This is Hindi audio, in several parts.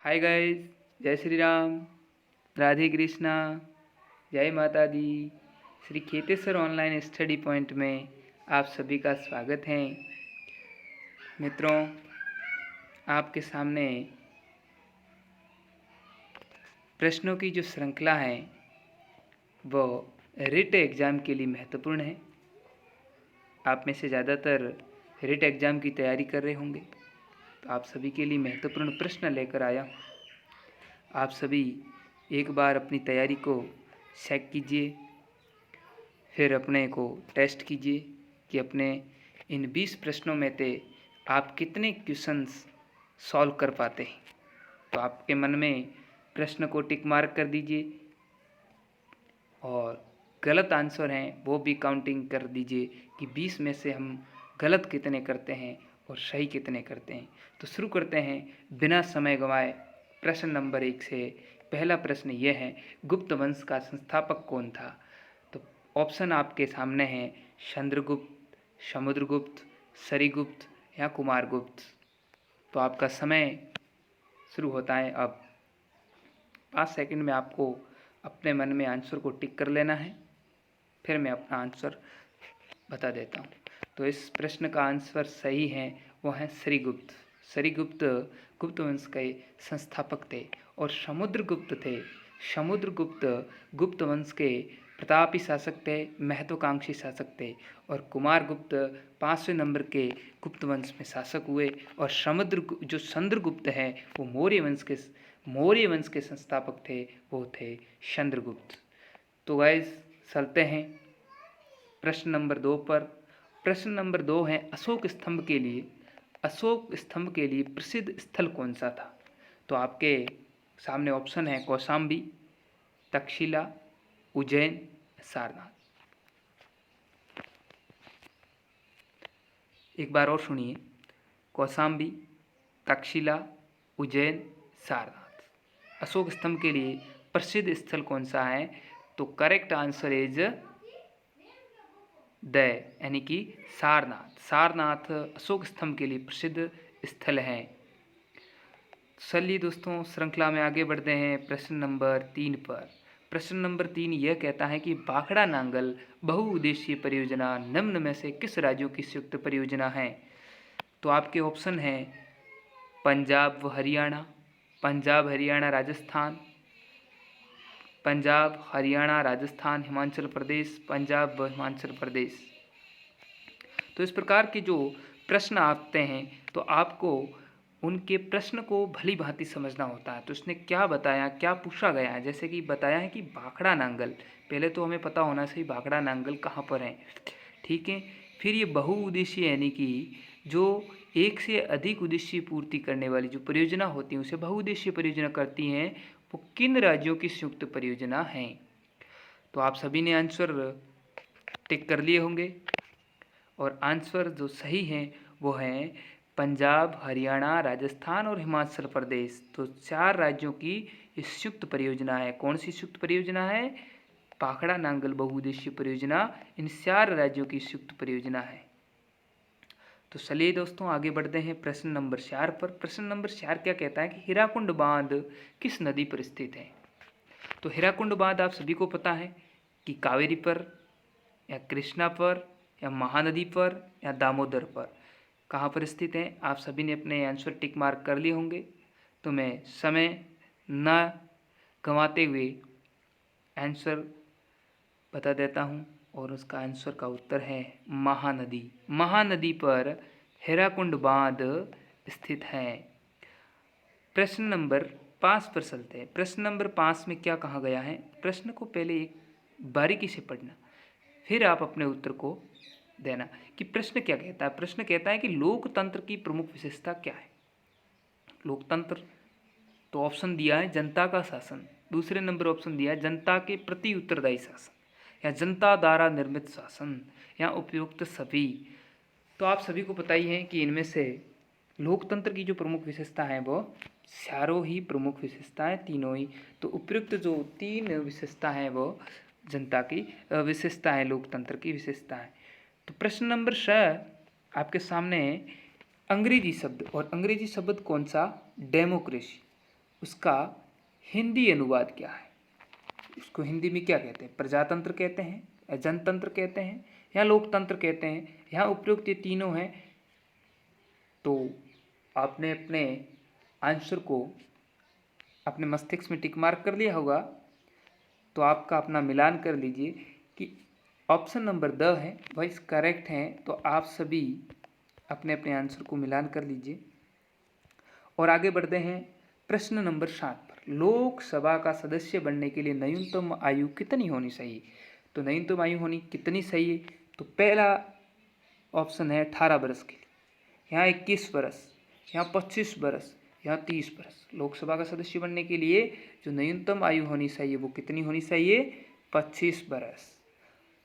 हाय गाइस, जय श्री राम, राधे कृष्णा, जय माता दी। Shri Kheteshwar online study point में आप सभी का स्वागत है। मित्रों, आपके सामने प्रश्नों की जो श्रृंखला है वो रिट एग्ज़ाम के लिए महत्वपूर्ण है। आप में से ज़्यादातर रिट एग्ज़ाम की तैयारी कर रहे होंगे, तो आप सभी के लिए महत्वपूर्ण प्रश्न लेकर आया हूँ। आप सभी एक बार अपनी तैयारी को चेक कीजिए, फिर अपने को टेस्ट कीजिए कि अपने इन 20 प्रश्नों में से आप कितने क्वेश्चंस सॉल्व कर पाते हैं। तो आपके मन में प्रश्न को टिक मार्क कर दीजिए और गलत आंसर हैं वो भी काउंटिंग कर दीजिए कि 20 में से हम गलत कितने करते हैं और सही कितने करते हैं। तो शुरू करते हैं बिना समय गंवाए। प्रश्न नंबर 1 से पहला प्रश्न यह है, गुप्त वंश का संस्थापक कौन था? तो ऑप्शन आपके सामने हैं, चंद्रगुप्त, समुद्रगुप्त, सरीगुप्त या कुमारगुप्त। तो आपका समय शुरू होता है अब। 5 सेकंड में आपको अपने मन में आंसर को टिक कर लेना है, फिर मैं अपना आंसर बता देता हूँ। तो इस प्रश्न का आंसर सही है, वो है सरीगुप्त। सरीगुप्त गुप्त वंश के संस्थापक थे और समुद्रगुप्त थे। समुद्रगुप्त गुप्त वंश के प्रतापी शासक थे, महत्वाकांक्षी शासक थे। और कुमारगुप्त 5वें नंबर के गुप्त वंश में शासक हुए। और जो चंद्रगुप्त है वो मौर्य वंश के संस्थापक थे, वो थे चंद्रगुप्त। तो गाइस चलते हैं प्रश्न नंबर 2 पर। प्रश्न नंबर 2 है, अशोक स्तंभ के लिए प्रसिद्ध स्थल कौन सा था? तो आपके सामने ऑप्शन है कौशाम्बी, तक्षशिला, उज्जैन, सारनाथ। एक बार और सुनिए, कौशाम्बी, तक्षशिला, उज्जैन, सारनाथ। अशोक स्तंभ के लिए प्रसिद्ध स्थल कौन सा है? तो करेक्ट आंसर इज यानी कि सारनाथ। सारनाथ अशोक स्तंभ के लिए प्रसिद्ध स्थल है। चलिए दोस्तों, श्रृंखला में आगे बढ़ते हैं प्रश्न नंबर 3 पर। प्रश्न नंबर 3 यह कहता है कि भाखड़ा नांगल बहुउद्देशीय परियोजना निम्न में से किस राज्यों की संयुक्त परियोजना है? तो आपके ऑप्शन हैं पंजाब व हरियाणा, पंजाब हरियाणा राजस्थान, पंजाब हरियाणा राजस्थान हिमाचल प्रदेश, पंजाब व हिमाचल प्रदेश। तो इस प्रकार के जो प्रश्न आते हैं तो आपको उनके प्रश्न को भली भांति समझना होता है। तो इसने क्या बताया, क्या पूछा गया है? जैसे कि बताया है कि भाखड़ा नांगल, पहले तो हमें पता होना चाहिए भाखड़ा नांगल कहाँ पर है, ठीक है। फिर ये बहुउद्देशीय यानी कि जो एक से अधिक उद्देश्य पूर्ति करने वाली जो परियोजना होती है उसे बहुउद्देशीय परियोजना करती हैं, वो किन राज्यों की संयुक्त परियोजना है? तो आप सभी ने आंसर टिक कर लिए होंगे और आंसर जो सही है वो है पंजाब, हरियाणा, राजस्थान और हिमाचल प्रदेश। तो 4 राज्यों की संयुक्त परियोजना है। कौन सी संयुक्त परियोजना है? भाखड़ा नांगल बहुउद्देशीय परियोजना इन 4 राज्यों की संयुक्त परियोजना है। तो चलिए दोस्तों आगे बढ़ते हैं प्रश्न नंबर 4 पर। प्रश्न नंबर 4 क्या कहता है कि हीराकुंड बांध किस नदी पर स्थित है? तो हीराकुंड बांध आप सभी को पता है कि कावेरी पर या कृष्णा पर या महानदी पर या दामोदर पर कहाँ पर स्थित है? आप सभी ने अपने आंसर टिक मार्क कर लिए होंगे। तो मैं समय न गंवाते हुए आंसर बता देता हूँ और उसका आंसर का उत्तर है महानदी। महानदी पर हीराकुंड बांध स्थित है। प्रश्न नंबर 5 पर चलते हैं। प्रश्न नंबर 5 में क्या कहा गया है? प्रश्न को पहले एक बारीकी से पढ़ना, फिर आप अपने उत्तर को देना कि प्रश्न क्या कहता है। प्रश्न कहता है कि लोकतंत्र की प्रमुख विशेषता क्या है? लोकतंत्र तो ऑप्शन दिया है जनता का शासन, दूसरे नंबर ऑप्शन दिया है जनता के प्रति उत्तरदायी शासन या जनता द्वारा निर्मित शासन या उपयुक्त सभी। तो आप सभी को पता ही है कि इनमें से लोकतंत्र की जो प्रमुख विशेषता है वो चारों ही प्रमुख विशेषता है, तीनों ही। तो उपयुक्त जो 3 विशेषता है वो जनता की विशेषता है, लोकतंत्र की विशेषता है। तो प्रश्न नंबर 6 आपके सामने अंग्रेजी शब्द, और अंग्रेजी शब्द कौन सा? डेमोक्रेसी। उसका हिंदी अनुवाद क्या है? उसको हिंदी में क्या कहते हैं? प्रजातंत्र कहते हैं या जनतंत्र कहते हैं या लोकतंत्र कहते हैं? यहाँ उपयुक्त ये तीनों हैं। तो आपने अपने आंसर को अपने मस्तिष्क में टिक मार्क कर लिया होगा। तो आपका अपना मिलान कर लीजिए कि ऑप्शन नंबर द है वह करेक्ट है। तो आप सभी अपने अपने आंसर को मिलान कर लीजिए और आगे बढ़ते हैं प्रश्न नंबर 7 पर। लोकसभा का सदस्य बनने के लिए न्यूनतम आयु कितनी होनी चाहिए? तो न्यूनतम आयु होनी कितनी चाहिए? तो पहला ऑप्शन है 18 वर्ष के लिए, यहाँ 21 वर्ष, यहाँ 25 वर्ष, यहाँ 30 वर्ष। लोकसभा का सदस्य बनने के लिए जो न्यूनतम आयु होनी चाहिए वो कितनी होनी चाहिए? 25 वर्ष।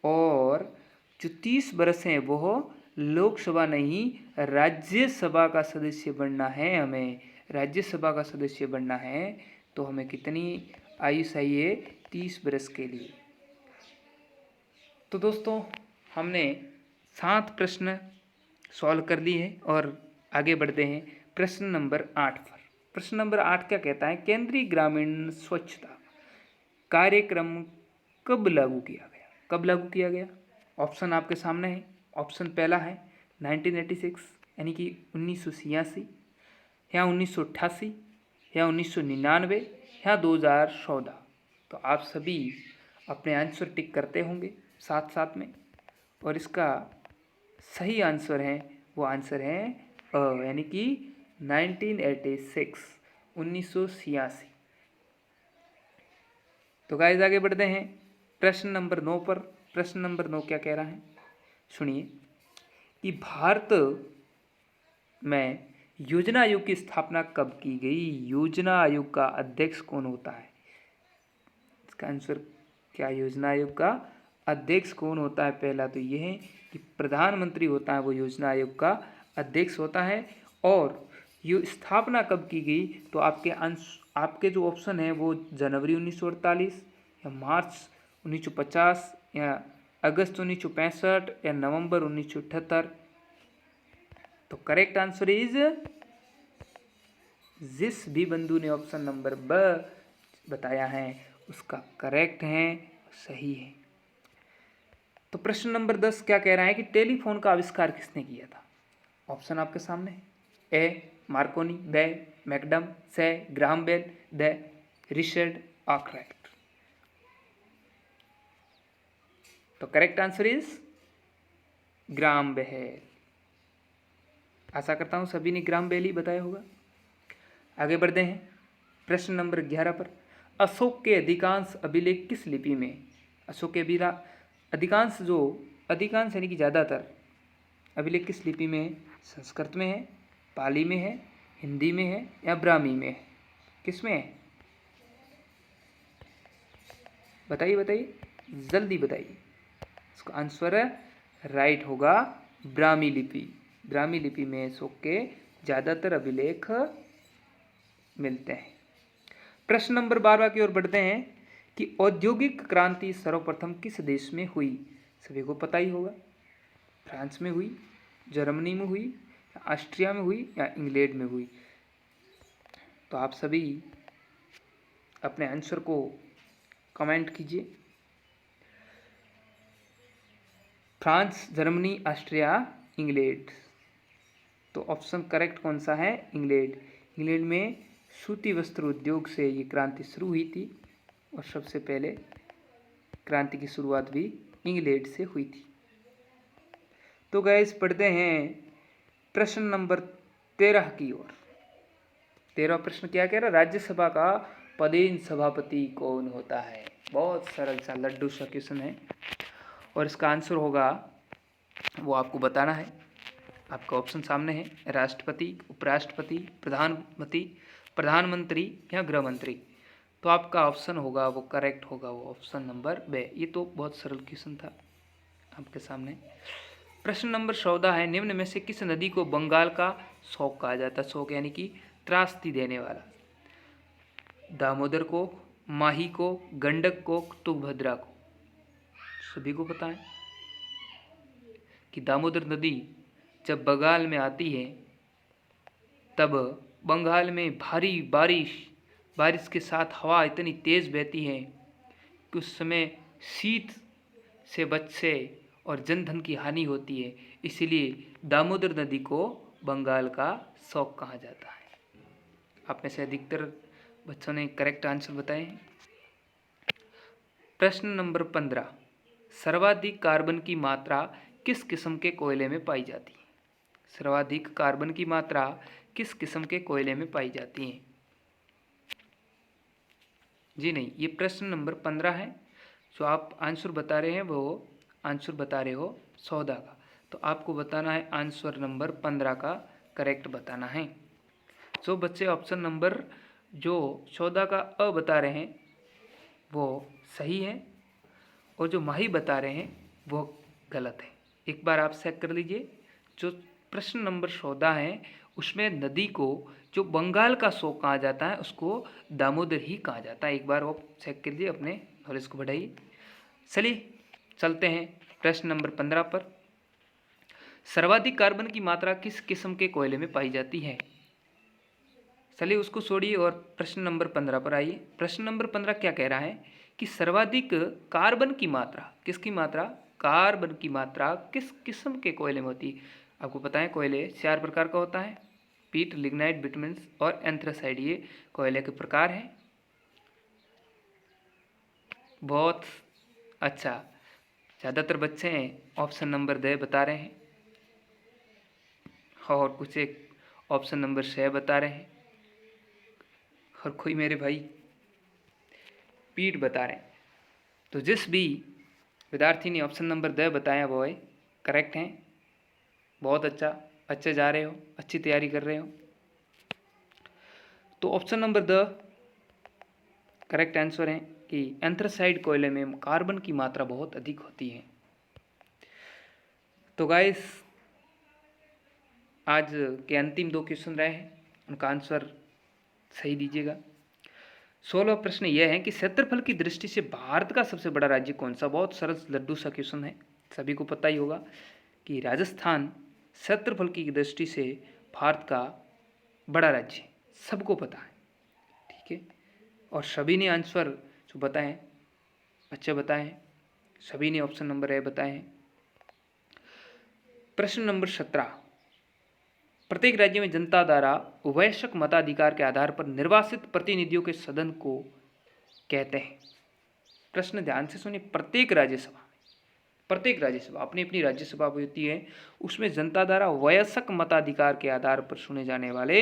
और जो 30 वर्ष हैं वो लोकसभा नहीं राज्यसभा का सदस्य बनना है। हमें राज्यसभा का सदस्य बनना है तो हमें कितनी आयु चाहिए? 30 वर्ष के लिए। तो दोस्तों हमने 7 प्रश्न सॉल्व कर लिए हैं और आगे बढ़ते हैं प्रश्न नंबर 8 पर। प्रश्न नंबर 8 क्या कहता है? केंद्रीय ग्रामीण स्वच्छता कार्यक्रम कब लागू किया गया? कब लागू किया गया? ऑप्शन आपके सामने है। ऑप्शन पहला है 1986 यानी कि 1986, या 1988, या 1999, या 2014। तो आप सभी अपने आंसर टिक करते होंगे साथ साथ में। और इसका सही आंसर है वो आंसर है यानी कि 1986, 1986। तो गाइस आगे बढ़ते हैं प्रश्न नंबर 9 पर। प्रश्न नंबर 9 क्या कह रहा है? सुनिए कि भारत में योजना आयोग की स्थापना कब की गई? योजना आयोग का अध्यक्ष कौन होता है? इसका आंसर क्या? योजना आयोग का अध्यक्ष कौन होता है? पहला तो ये है कि प्रधानमंत्री होता है वो योजना आयोग का अध्यक्ष होता है। और ये स्थापना कब की गई? तो आपके जो ऑप्शन है वो जनवरी 1948, या मार्च 1950, या अगस्त 1965, या नवंबर 1978। तो करेक्ट आंसर इज, जिस भी बंधु ने ऑप्शन नंबर ब बताया है उसका करेक्ट है, सही है। तो प्रश्न नंबर 10 क्या कह रहा है कि टेलीफोन का आविष्कार किसने किया था? ऑप्शन आपके सामने है। ए मार्कोनी, ब मैकडम, से ग्राहम बेल, द रिचर्ड आर्कराइट। तो correct answer is Graham Bell. आशा करता हूँ सभी ने ग्राहम बेल ही बताया होगा। आगे बढ़ते हैं प्रश्न नंबर 11 पर। अशोक के अधिकांश अभिलेख किस लिपि में? अशोक के अधिकांश यानी कि ज़्यादातर अभिलेख किस लिपि में है? संस्कृत में है, पाली में है, हिंदी में है, या ब्राह्मी में है? किस में है? बताइए बताइए, जल्दी बताइए। इसका आंसर राइट होगा ब्राह्मी लिपि। ब्राह्मी लिपि में अशोक के ज़्यादातर अभिलेख मिलते हैं। प्रश्न नंबर 12 की ओर बढ़ते हैं कि औद्योगिक क्रांति सर्वप्रथम किस देश में हुई? सभी को पता ही होगा। फ्रांस में हुई, जर्मनी में हुई, ऑस्ट्रिया में हुई, या इंग्लैंड में हुई? तो आप सभी अपने आंसर को कमेंट कीजिए। France, Germany, Austria, England. तो ऑप्शन करेक्ट कौन सा है? इंग्लैंड। इंग्लैंड में सूती वस्त्र उद्योग से ये क्रांति शुरू हुई थी और सबसे पहले क्रांति की शुरुआत भी इंग्लैंड से हुई थी। तो गाइस पढ़ते हैं प्रश्न नंबर 13 की ओर। 13 प्रश्न क्या कह रहा है? राज्यसभा का पदेन सभापति कौन होता है? बहुत सरल सा लड्डू सा क्वेश्चन है और इसका आंसर होगा वो आपको बताना है। आपका ऑप्शन सामने है, राष्ट्रपति, उपराष्ट्रपति, प्रधानमंत्री, या गृह मंत्री। तो आपका ऑप्शन होगा वो करेक्ट होगा वो ऑप्शन नंबर बे। ये तो बहुत सरल क्वेश्चन था आपके सामने। प्रश्न नंबर 14 है, निम्न में से किस नदी को बंगाल का शौक कहा जाता है? शौक यानी कि त्रासदी देने वाला। दामोदर को, माही को, गंडक को, तुंगभद्रा को? सभी को पता है कि दामोदर नदी जब बंगाल में आती है तब बंगाल में भारी बारिश बारिश के साथ हवा इतनी तेज़ बहती है कि उस समय शीत से बच्चे और जनधन की हानि होती है। इसीलिए दामोदर नदी को बंगाल का शौक कहा जाता है। आप में से अधिकतर बच्चों ने करेक्ट आंसर बताए हैं। प्रश्न नंबर 15, सर्वाधिक कार्बन की मात्रा किस किस्म के कोयले में पाई जाती है? सर्वाधिक कार्बन की मात्रा किस किस्म के कोयले में पाई जाती है? जी नहीं, ये प्रश्न नंबर 15 है। जो आप आंसर बता रहे हैं वो आंसर बता रहे हो 14 का, तो आपको बताना है आंसर नंबर 15 का करेक्ट बताना है। जो बच्चे ऑप्शन नंबर जो 14 का अ बता रहे हैं वो सही है, और जो माही बता रहे हैं वो गलत है। एक बार आप चेक कर लीजिए। जो प्रश्न नंबर 14 है उसमें नदी को जो बंगाल का शौक कहा जाता है उसको दामोदर ही कहा जाता है। एक बार वो चेक कर लीजिए, अपने नॉलेज को बढ़ाइए। चलिए चलते हैं प्रश्न नंबर 15 पर। सर्वाधिक कार्बन की मात्रा किस किस्म के कोयले में पाई जाती है? चलिए उसको छोड़िए और प्रश्न नंबर 15 पर आइए। प्रश्न नंबर 15 क्या कह रहा है कि सर्वाधिक कार्बन की मात्रा, किसकी मात्रा? कार्बन की मात्रा किस किस्म के कोयले में होती है? आपको पता है कोयले 4 प्रकार का होता है, पीट, लिग्नाइट, बिटुमेन्स और एंथ्रासाइड, ये कोयले के प्रकार हैं। बहुत अच्छा, ज़्यादातर बच्चे ऑप्शन नंबर 2 बता रहे हैं और कुछ एक ऑप्शन नंबर 6 बता रहे हैं, और कोई मेरे भाई पीट बता रहे हैं। तो जिस भी विद्यार्थी ने ऑप्शन नंबर 2 बताया वो है करेक्ट हैं। बहुत अच्छा, अच्छे जा रहे हो, अच्छी तैयारी कर रहे हो। तो ऑप्शन नंबर 2 करेक्ट आंसर है कि एंथ्रासाइड कोयले में कार्बन की मात्रा बहुत अधिक होती है। तो गाइस आज के अंतिम 2 क्वेश्चन रहे हैं, उनका आंसर सही दीजिएगा। 16वां प्रश्न यह है कि क्षेत्रफल की दृष्टि से भारत का सबसे बड़ा राज्य कौन सा? बहुत सरल लड्डू सा क्वेश्चन है, सभी को पता ही होगा कि राजस्थान क्षेत्रफल की दृष्टि से भारत का बड़ा राज्य, सबको पता है, ठीक है। और सभी ने आंसर जो बताए अच्छे बताए हैं, सभी ने ऑप्शन नंबर ए बताए हैं। प्रश्न नंबर 17, प्रत्येक राज्य में जनता द्वारा वयस्क मताधिकार के आधार पर निर्वाचित प्रतिनिधियों के सदन को कहते हैं। प्रश्न ध्यान से सुनिए। प्रत्येक राज्यसभा अपनी अपनी राज्यसभा होती है, उसमें जनता द्वारा वयस्क मताधिकार के आधार पर चुने जाने वाले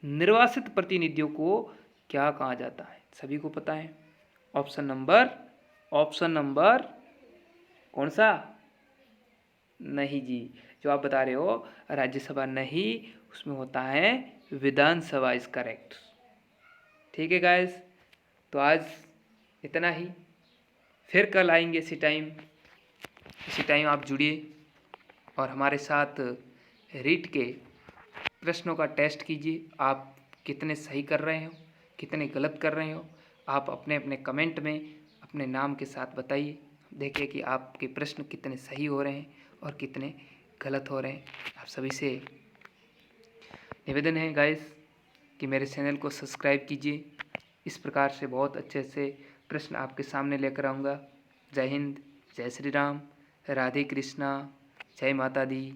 निर्वाचित प्रतिनिधियों को क्या कहा जाता है? सभी को पता है। ऑप्शन नंबर कौन सा? नहीं जी, जो आप बता रहे हो राज्यसभा नहीं, उसमें होता है विधानसभा इज करेक्ट। ठीक है गाइस, तो आज इतना ही, फिर कल आएंगे इसी टाइम आप जुड़िए और हमारे साथ रीट के प्रश्नों का टेस्ट कीजिए। आप कितने सही कर रहे हो, कितने गलत कर रहे हो, आप अपने अपने कमेंट में अपने नाम के साथ बताइए। देखिए कि आपके प्रश्न कितने सही हो रहे हैं और कितने गलत हो रहे हैं। आप सभी से निवेदन है गाइस कि मेरे चैनल को सब्सक्राइब कीजिए। इस प्रकार से बहुत अच्छे से प्रश्न आपके सामने लेकर आऊँगा। जय हिंद, जय श्री राम, राधे कृष्णा, जय माता दी।